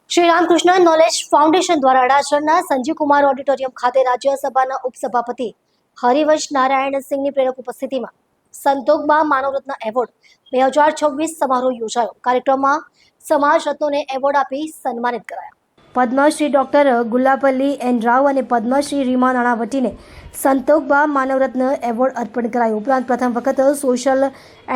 Shri Ramakrishna knowledge foundation દ્વારા અડાજણના Sanjeev Kumar auditorium ખાતે રાજ્યસભાના ઉપસભાપતિ હરિવંશ નારાયણ સિંહની પ્રેરક ઉપસ્થિતિમાં સંતોકબા માનવરત્ન એવોર્ડ 2026 સમારોહ યોજાયો। કાર્યક્રમમાં સમાજ રત્નોને એવોર્ડ આપી સન્માનિત કરાયા। પદ્મશ્રી ડોક્ટર ગુલ્લાપલ્લી એન રાવ અને પદ્મશ્રી રીમા નાણાવટીને સંતોકબા માનવરત્ન એવોર્ડ અર્પણ કરાયો। ઉપરાંત પ્રથમ વખત સોશિયલ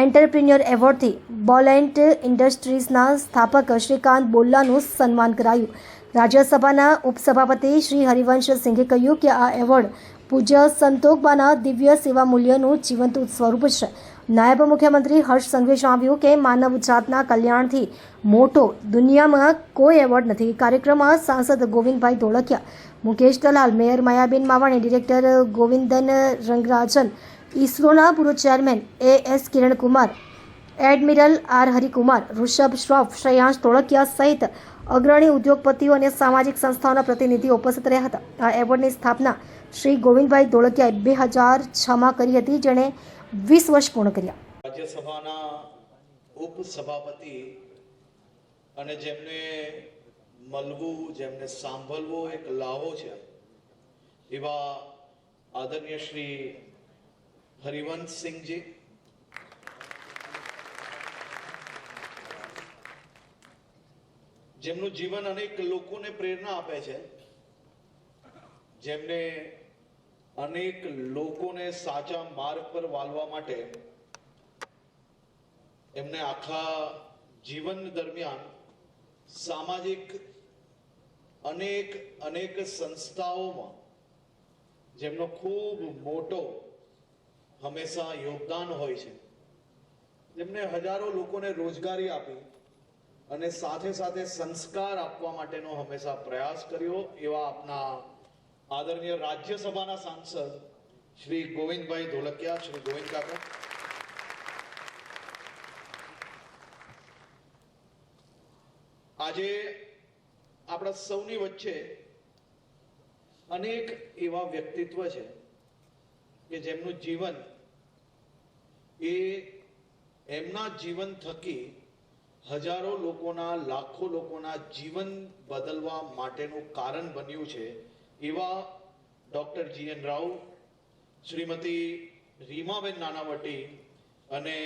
એન્ટરપ્રિન્યોર એવોર્ડથી બોલેન્ટ ઇન્ડસ્ટ્રીઝના સ્થાપક શ્રીકાંત બોલ્લાનું સન્માન કરાયું। રાજ્યસભાના ઉપસભાપતિ શ્રી હરિવંશ સિંઘે કહ્યું કે આ એવોર્ડ પૂજ્ય સંતોકબાના દિવ્ય સેવા મૂલ્યનું જીવંત સ્વરૂપ છે। નાયબ મુખ્યમંત્રી હર્ષ સંઘવીએ જણાવ્યું કે માનવ જાતના કલ્યાણથી મોટો દુનિયામાં કોઈ એવોર્ડ નથી। કાર્યક્રમમાં સાંસદ ગોવિંદભાઈ ધોળકિયા, મુકેશ દલાલ, મેયર માયાબેન માવાણી, ડિરેક્ટર ગોવિંદન રંગરાજન, ઇસરોના પૂર્વ chairman AS Kirankumar, admiral R Harikumar, Rishabh Shroff, Shreyansh Dholakia સહિત અગ્રણી ઉદ્યોગપતિઓ અને સામાજિક સંસ્થાઓના પ્રતિનિધિઓ ઉપસ્થિત રહ્યા હતા। આ એવોર્ડની સ્થાપના શ્રી ગોવિંદભાઈ ધોળકિયાએ 2006માં કરી હતી, જેણે 20 વર્ષ પૂર્ણ કર્યા। રાજ્યસભાના ઉપસભાપતિ અને જેમને મળવું, જેમને સાંભળવો એક લાવો છે, એવા આદરણીય શ્રી હરિવંશ સિંહજી, જેમનું જીવન અનેક લોકોને પ્રેરણા આપે છે, જેમને અનેક લોકોને સાચા માર્ગ પર વાળવા માટે એમને આખા જીવન દરમિયાન સામાજિક અનેક સંસ્થાઓમાં જેમનો ખૂબ મોટો હંમેશા યોગદાન હોય છે, જેમને હજારો લોકોને રોજગારી આપી અને સાથે સાથે સંસ્કાર આપવા માટેનો હંમેશા પ્રયાસ કર્યો, એવા આપના આદરણીય રાજ્યસભાના સાંસદ શ્રી ગોવિંદભાઈ ધોળકિયા, શ્રી ગોવિંદ કાકા, આજે આપણા સૌની વચ્ચે અનેક એવા વ્યક્તિત્વ છે કે જેમનું જીવન એ એમના જીવન થકી હજારો લોકોના, લાખો લોકોના જીવન બદલવા માટેનું કારણ બન્યું છે, એવા ડોક્ટર GN રાવ, શ્રીમતી રીમાબેન નાણાવટી અને